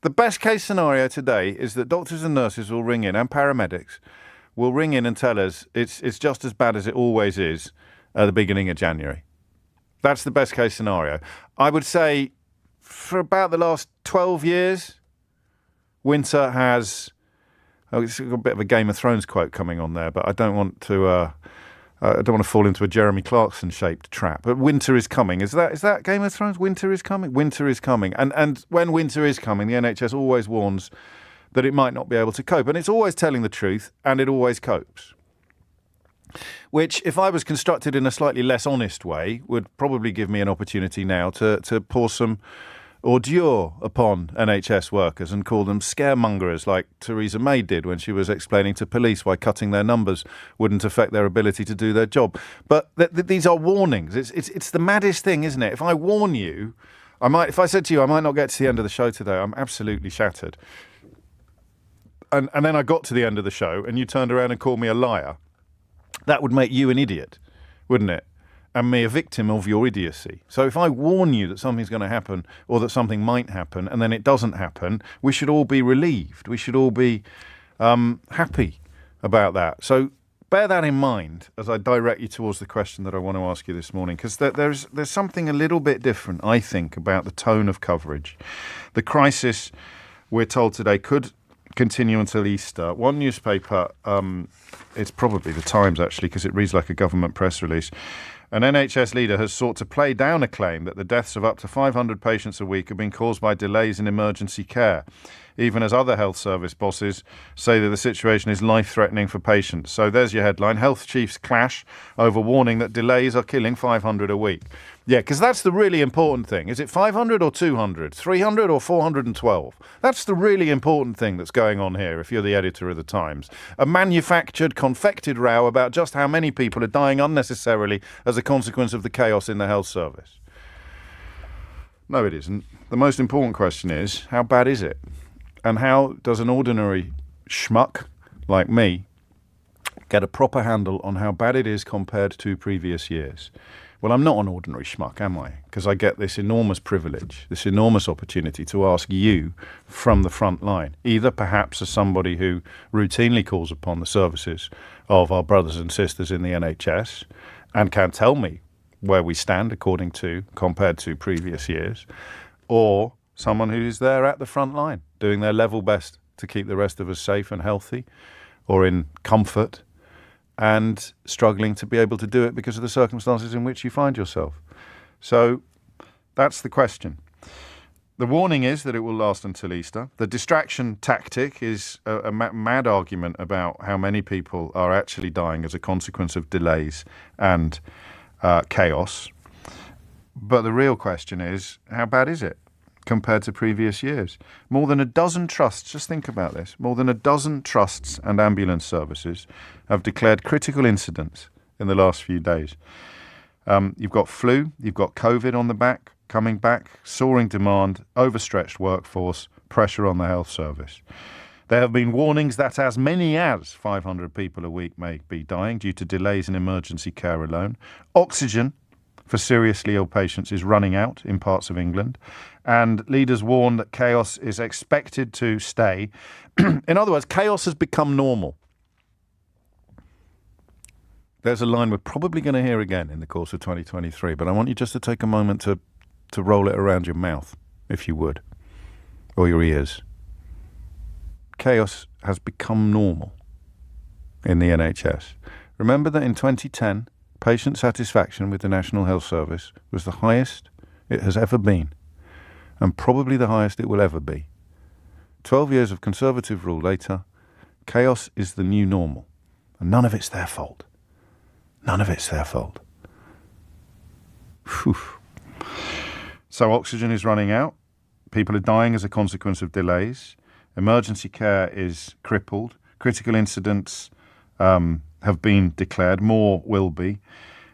The best case scenario today is that doctors and nurses will ring in, and paramedics will ring in and tell us it's just as bad as it always is at the beginning of January. That's the best case scenario. I would say for about the last 12 years, winter has... it's got a bit of a Game of Thrones quote coming on there, but I don't want to fall into a Jeremy Clarkson-shaped trap. But winter is coming. Is that Game of Thrones? Winter is coming? Winter is coming. And when winter is coming, the NHS always warns that it might not be able to cope. And it's always telling the truth, and it always copes. Which, if I was constructed in a slightly less honest way, would probably give me an opportunity now to pour some ordure upon NHS workers and call them scaremongers like Theresa May did when she was explaining to police why cutting their numbers wouldn't affect their ability to do their job. But these are warnings. It's the maddest thing, isn't it? If I warn you, if I said to you, I might not get to the end of the show today, I'm absolutely shattered. And then I got to the end of the show and you turned around and called me a liar. That would make you an idiot, wouldn't it? And me a victim of your idiocy. So if I warn you that something's going to happen or that something might happen and then it doesn't happen, we should all be relieved. We should all be happy about that. So bear that in mind as I direct you towards the question that I want to ask you this morning, because there's something a little bit different, I think, about the tone of coverage. The crisis, we're told today, could continue until Easter. One newspaper, it's probably the Times actually, because it reads like a government press release. An NHS leader has sought to play down a claim that the deaths of up to 500 patients a week have been caused by delays in emergency care, even as other health service bosses say that the situation is life-threatening for patients. So there's your headline. Health chiefs clash over warning that delays are killing 500 a week. Yeah, because that's the really important thing. Is it 500 or 200, 300 or 412? That's the really important thing that's going on here if you're the editor of the Times. A manufactured, confected row about just how many people are dying unnecessarily as a consequence of the chaos in the health service. No, it isn't. The most important question is, how bad is it? And how does an ordinary schmuck like me get a proper handle on how bad it is compared to previous years? Well, I'm not an ordinary schmuck, am I? Because I get this enormous privilege, this enormous opportunity to ask you from the front line, either perhaps as somebody who routinely calls upon the services of our brothers and sisters in the NHS and can tell me where we stand compared to previous years, or someone who's there at the front line doing their level best to keep the rest of us safe and healthy or in comfort, and struggling to be able to do it because of the circumstances in which you find yourself. So that's the question. The warning is that it will last until Easter. The distraction tactic is a mad argument about how many people are actually dying as a consequence of delays and chaos. But the real question is, how bad is it compared to previous years? More than a dozen trusts, just think about this, more than a dozen trusts and ambulance services have declared critical incidents in the last few days. You've got flu, you've got COVID on the back, coming back, soaring demand, overstretched workforce, pressure on the health service. There have been warnings that as many as 500 people a week may be dying due to delays in emergency care alone. Oxygen for seriously ill patients is running out in parts of England, and leaders warn that chaos is expected to stay. In other words, chaos has become normal. There's a line we're probably going to hear again in the course of 2023, but I want you just to take a moment to roll it around your mouth, if you would, or your ears. Chaos has become normal in the NHS. Remember that in 2010, patient satisfaction with the National Health Service was the highest it has ever been, and probably the highest it will ever be. 12 years of Conservative rule later, chaos is the new normal, and none of it's their fault. None of it's their fault. Whew. So oxygen is running out. People are dying as a consequence of delays. Emergency care is crippled. Critical incidents have been declared. More will be.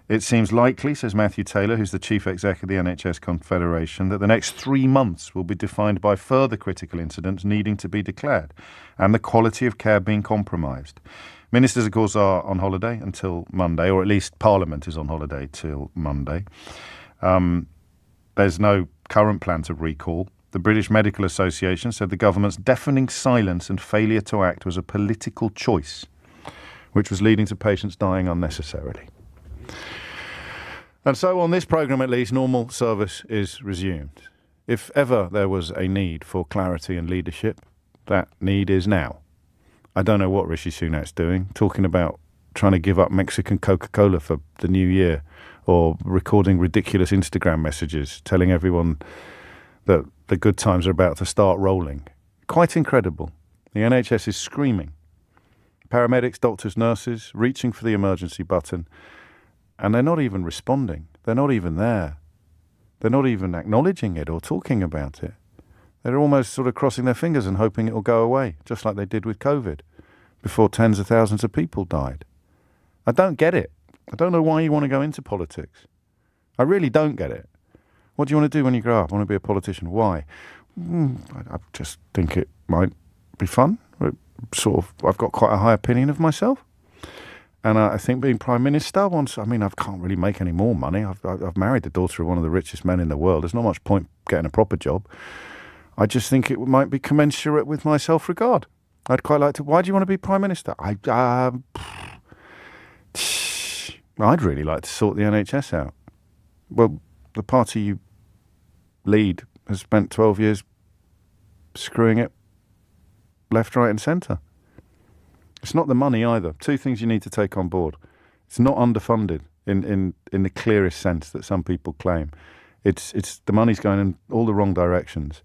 It seems likely, says Matthew Taylor, who's the chief exec of the NHS Confederation, that the next 3 months will be defined by further critical incidents needing to be declared and the quality of care being compromised. Ministers, of course, are on holiday until Monday, or at least Parliament is on holiday till Monday. There's no current plan to recall The British Medical Association said the government's deafening silence and failure to act was a political choice, which was leading to patients dying unnecessarily. And so on this programme at least, normal service is resumed. If ever there was a need for clarity and leadership, that need is now. I don't know what Rishi Sunak's doing, talking about trying to give up Mexican Coca-Cola for the new year, or recording ridiculous Instagram messages telling everyone that the good times are about to start rolling. Quite incredible. The NHS is screaming. Paramedics, doctors, nurses, reaching for the emergency button, and they're not even responding. They're not even there. They're not even acknowledging it or talking about it. They're almost sort of crossing their fingers and hoping it will go away, just like they did with COVID, before tens of thousands of people died. I don't get it. I don't know why you want to go into politics. I really don't get it. What do you want to do when you grow up? I want to be a politician. Why? I just think it might be fun. I've got quite a high opinion of myself. And I think being Prime Minister, I can't really make any more money. I've married the daughter of one of the richest men in the world. There's not much point getting a proper job. I just think it might be commensurate with my self-regard. I'd quite like to. Why do you want to be Prime Minister? I'd really like to sort the NHS out. Well, the party you lead has spent 12 years screwing it left, right and centre. It's not the money either. Two things you need to take on board. It's not underfunded in the clearest sense that some people claim. It's the money's going in all the wrong directions.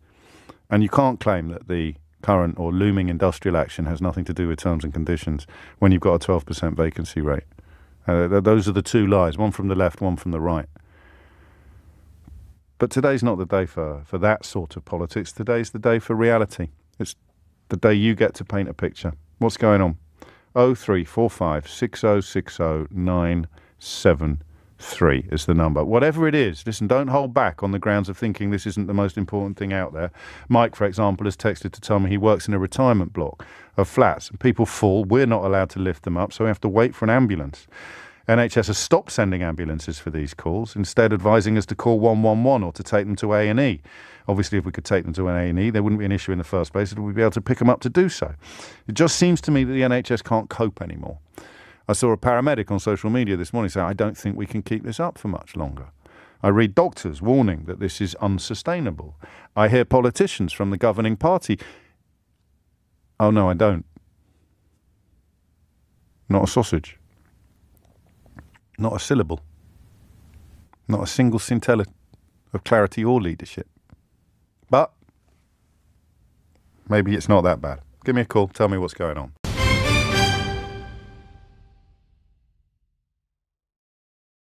And you can't claim that the current or looming industrial action has nothing to do with terms and conditions when you've got a 12% vacancy rate. Those are the two lies, one from the left, one from the right. But today's not the day for that sort of politics. Today's the day for reality. It's the day you get to paint a picture. What's going on? 0345 6060 973 is the number. Whatever it is, listen, don't hold back on the grounds of thinking this isn't the most important thing out there. Mike, for example, has texted to tell me he works in a retirement block of flats. People fall. We're not allowed to lift them up, so we have to wait for an ambulance. NHS has stopped sending ambulances for these calls, instead advising us to call 111 or to take them to A&E. Obviously, if we could take them to an A&E, there wouldn't be an issue in the first place, and we'd be able to pick them up to do so. It just seems to me that the NHS can't cope anymore. I saw a paramedic on social media this morning say, I don't think we can keep this up for much longer. I read doctors warning that this is unsustainable. I hear politicians from the governing party. Oh, no, I don't. Not a sausage. Not a syllable. Not a single scintilla of clarity or leadership. But maybe it's not that bad. Give me a call. Tell me what's going on.